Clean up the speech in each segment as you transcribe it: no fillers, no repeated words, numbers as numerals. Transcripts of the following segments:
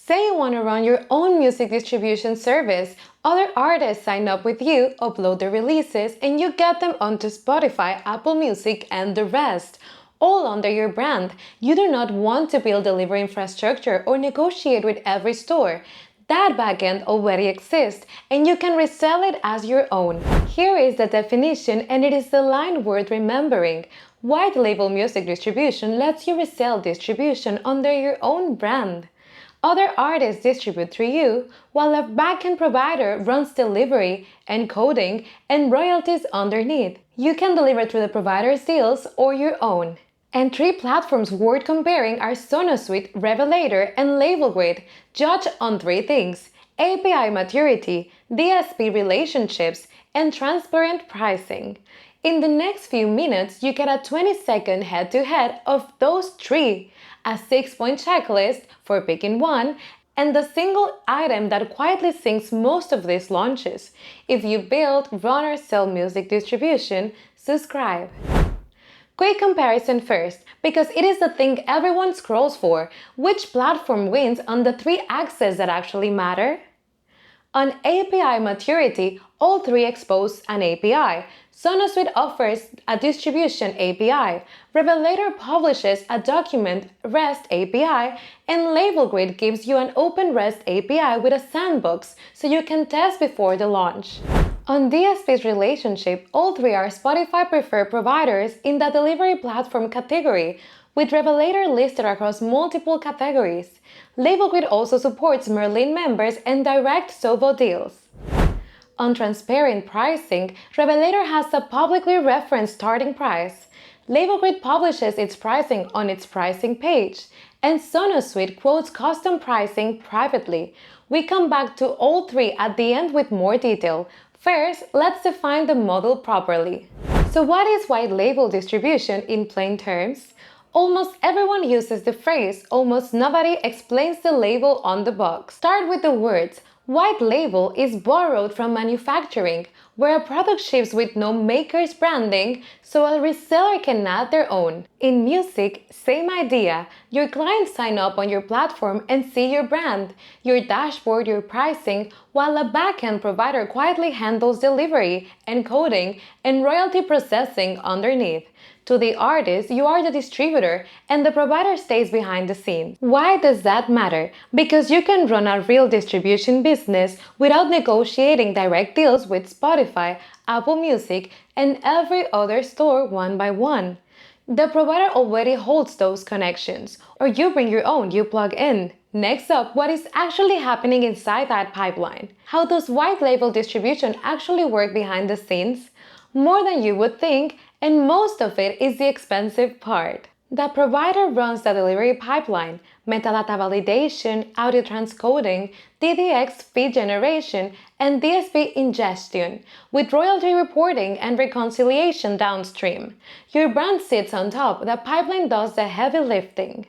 Say you want to run your own music distribution service. Other artists sign up with you, upload their releases, and you get them onto Spotify, Apple Music, and the rest, all under your brand. You do not want to build delivery infrastructure or negotiate with every store. That backend already exists, and you can resell it as your own. Here is the definition, and it is the line worth remembering. White label music distribution lets you resell distribution under your own brand. Other artists distribute through you, while a backend provider runs delivery, encoding, and royalties underneath. You can deliver through the provider's deals or your own. And 3 platforms worth comparing are SonoSuite, Revelator, and LabelGrid, judged on 3 things: API maturity, DSP relationships, and transparent pricing. In the next few minutes, you get a 20-second head-to-head of those 3, a 6-point checklist for picking one, and the single item that quietly sinks most of these launches. If you build, run, or sell music distribution, subscribe. Quick comparison first, because it is the thing everyone scrolls for. Which platform wins on the 3 axes that actually matter? On API maturity, all 3 expose an API. SonoSuite offers a distribution API, Revelator publishes a document REST API, and LabelGrid gives you an open REST API with a sandbox so you can test before the launch. On DSP's relationship, all 3 are Spotify preferred providers in the delivery platform category, with Revelator listed across multiple categories. LabelGrid also supports Merlin members and direct SOVO deals. On transparent pricing, Revelator has a publicly referenced starting price. LabelGrid publishes its pricing on its pricing page, and SonoSuite quotes custom pricing privately. We come back to all 3 at the end with more detail. First, let's define the model properly. So what is white label distribution in plain terms? Almost everyone uses the phrase, almost nobody explains the label on the box. Start with the words. White label is borrowed from manufacturing, where a product ships with no maker's branding, so a reseller can add their own. In music, same idea. Your clients sign up on your platform and see your brand, your dashboard, your pricing, while a backend provider quietly handles delivery, encoding, and royalty processing underneath. To the artist, you are the distributor, and the provider stays behind the scenes. Why does that matter? Because you can run a real distribution business without negotiating direct deals with Spotify, Apple Music, and every other store one by one. The provider already holds those connections, or you bring your own, you plug in. Next up, what is actually happening inside that pipeline? How does white label distribution actually work behind the scenes? More than you would think, and most of it is the expensive part. The provider runs the delivery pipeline, metadata validation, audio transcoding, DDX feed generation, and DSP ingestion, with royalty reporting and reconciliation downstream. Your brand sits on top, the pipeline does the heavy lifting.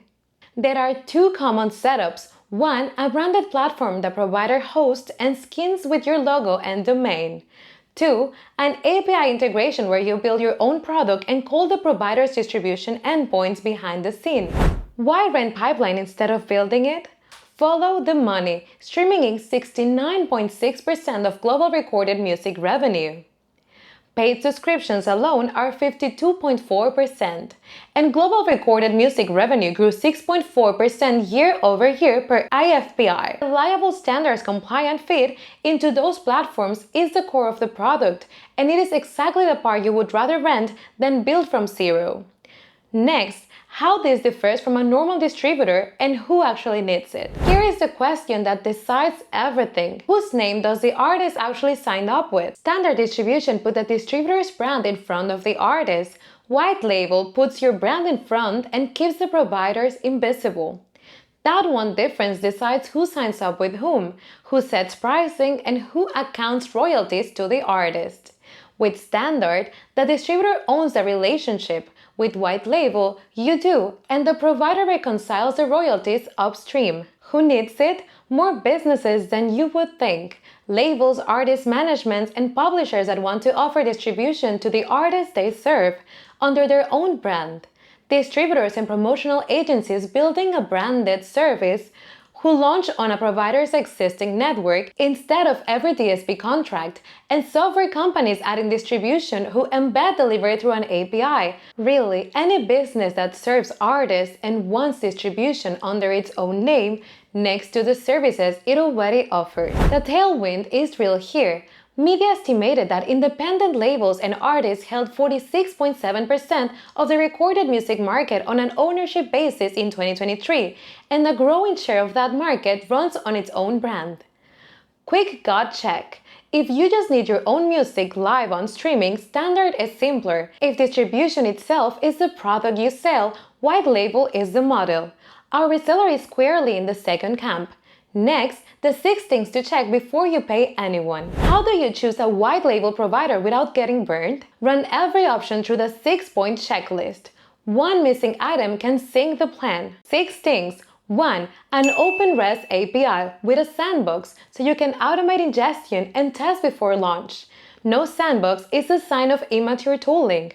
There are 2 common setups. One, a branded platform the provider hosts and skins with your logo and domain. 2, an API integration where you build your own product and call the provider's distribution endpoints behind the scene. Why rent pipeline instead of building it? Follow the money. Streaming is 69.6% of global recorded music revenue. Paid subscriptions alone are 52.4%, and global recorded music revenue grew 6.4% year-over-year per IFPI. Reliable standards compliant feed into those platforms is the core of the product, and it is exactly the part you would rather rent than build from zero. Next, how this differs from a normal distributor and who actually needs it. Here is the question that decides everything. Whose name does the artist actually sign up with? Standard distribution puts the distributor's brand in front of the artist. White label puts your brand in front and keeps the providers invisible. That one difference decides who signs up with whom, who sets pricing, and who accounts royalties to the artist. With standard, the distributor owns the relationship. With white label, you do, and the provider reconciles the royalties upstream. Who needs it? More businesses than you would think. Labels, artist managements, and publishers that want to offer distribution to the artists they serve under their own brand. Distributors and promotional agencies building a branded service who launch on a provider's existing network instead of every DSP contract, and software companies adding distribution who embed delivery through an API. Really, any business that serves artists and wants distribution under its own name next to the services it already offers. The tailwind is real here. Media estimated that independent labels and artists held 46.7% of the recorded music market on an ownership basis in 2023, and a growing share of that market runs on its own brand. Quick gut check. If you just need your own music live on streaming, standard is simpler. If distribution itself is the product you sell, white label is the model. Our reseller is squarely in the second camp. Next, the 6 things to check before you pay anyone. How do you choose a white label provider without getting burned? Run every option through the 6-point checklist. One missing item can sink the plan. 6 things. 1. An open REST API with a sandbox so you can automate ingestion and test before launch. No sandbox is a sign of immature tooling.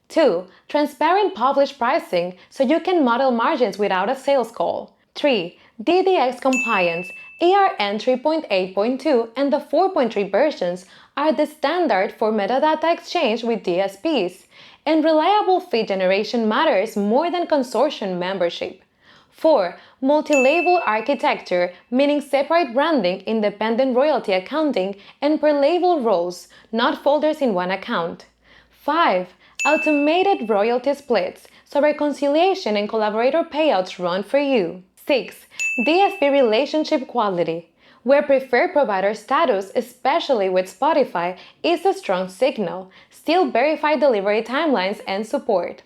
2. Transparent published pricing so you can model margins without a sales call. 3. DDX compliance. ERN 3.8.2 and the 4.3 versions are the standard for metadata exchange with DSPs, and reliable feed generation matters more than consortium membership. 4. Multi-label architecture, meaning separate branding, independent royalty accounting, and per-label roles, not folders in one account. 5. Automated royalty splits, so reconciliation and collaborator payouts run for you. 6. DSP relationship quality, where preferred provider status, especially with Spotify, is a strong signal. Still verify delivery timelines and support.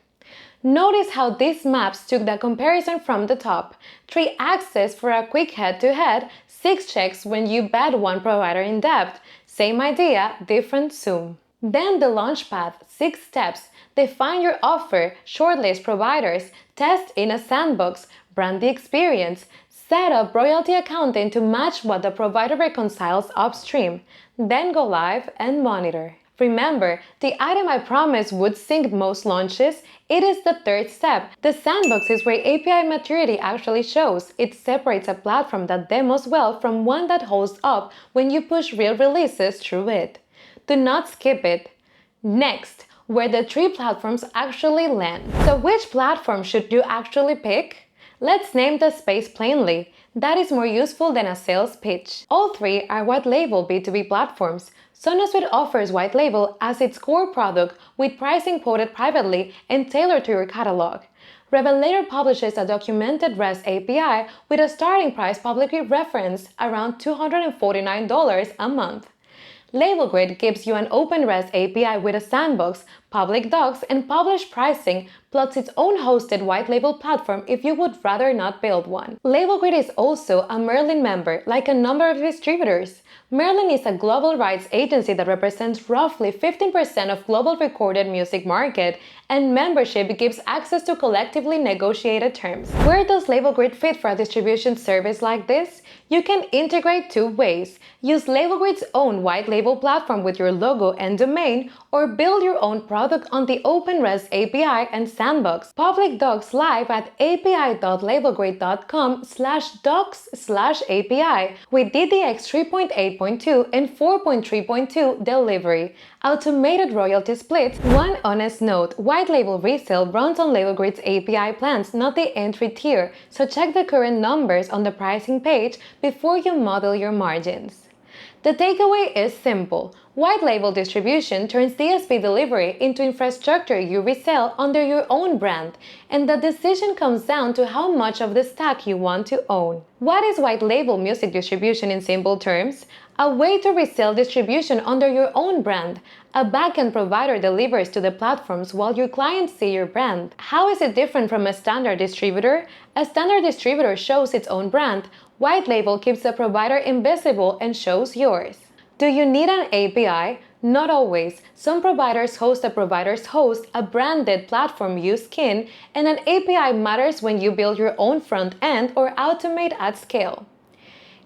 Notice how this maps took the comparison from the top. 3 axes for a quick head-to-head, 6 checks when you bet one provider in depth. Same idea, different zoom. Then the launch path, 6 steps. Define your offer, shortlist providers, test in a sandbox, brand the experience, set up royalty accounting to match what the provider reconciles upstream, then go live and monitor. Remember, the item I promised would sync most launches, it is the 3rd step. The sandbox is where API maturity actually shows. It separates a platform that demos well from one that holds up when you push real releases through it. Do not skip it. Next, where the 3 platforms actually land. So which platform should you actually pick? Let's name the space plainly. That is more useful than a sales pitch. All 3 are white label B2B platforms. SonoSuite offers white label as its core product with pricing quoted privately and tailored to your catalog. Revelator publishes a documented REST API with a starting price publicly referenced around $249 a month. LabelGrid gives you an open REST API with a sandbox, public docs, and published pricing, plus its own hosted white label platform if you would rather not build one. LabelGrid is also a Merlin member, like a number of distributors. Merlin is a global rights agency that represents roughly 15% of global recorded music market, and membership gives access to collectively negotiated terms. Where does LabelGrid fit for a distribution service like this? You can integrate 2 ways. Use LabelGrid's own white label platform with your logo and domain, or build your own product on the Open REST API and sandbox. Public docs live at api.labelgrid.com/docs/API with DDX 3.8.2 and 4.3.2 delivery. Automated royalty splits. One honest note, white label resale runs on LabelGrid's API plans, not the entry tier, so check the current numbers on the pricing page before you model your margins. The takeaway is simple. White label distribution turns DSP delivery into infrastructure you resell under your own brand, and the decision comes down to how much of the stack you want to own. What is white label music distribution in simple terms? A way to resell distribution under your own brand. A backend provider delivers to the platforms while your clients see your brand. How is it different from a standard distributor? A standard distributor shows its own brand. White label keeps the provider invisible and shows yours. Do you need an API? Not always. Some providers host a provider's host, a branded platform you skin, and an API matters when you build your own front end or automate at scale.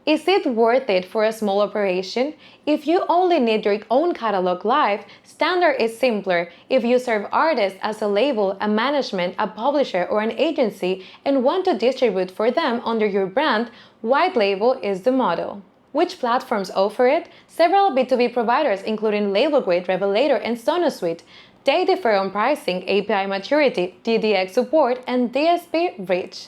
Is it worth it for a small operation? If you only need your own catalog live, standard is simpler. If you serve artists as a label, a management, a publisher, or an agency and want to distribute for them under your brand, white label is the model. Which platforms offer it? Several B2B providers including LabelGrid, Revelator, and SonoSuite. They differ on pricing, API maturity, DDX support, and DSP reach.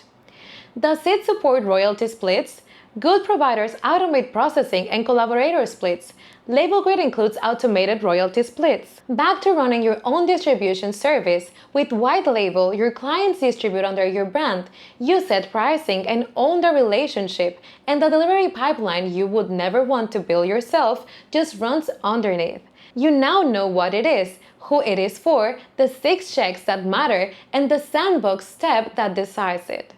Does it support royalty splits? Good providers automate processing and collaborator splits. LabelGrid includes automated royalty splits. Back to running your own distribution service. With white label, your clients distribute under your brand. You set pricing and own the relationship, and the delivery pipeline you would never want to build yourself just runs underneath. You now know what it is, who it is for, the 6 checks that matter, and the sandbox step that decides it.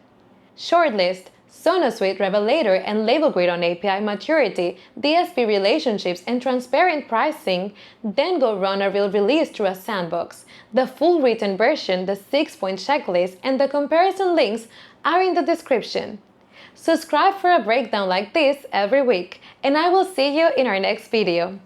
Shortlist, SonoSuite, Revelator, and LabelGrid on API maturity, DSP relationships, and transparent pricing, then go run a real release through a sandbox. The full written version, the 6-point checklist, and the comparison links are in the description. Subscribe for a breakdown like this every week, and I will see you in our next video.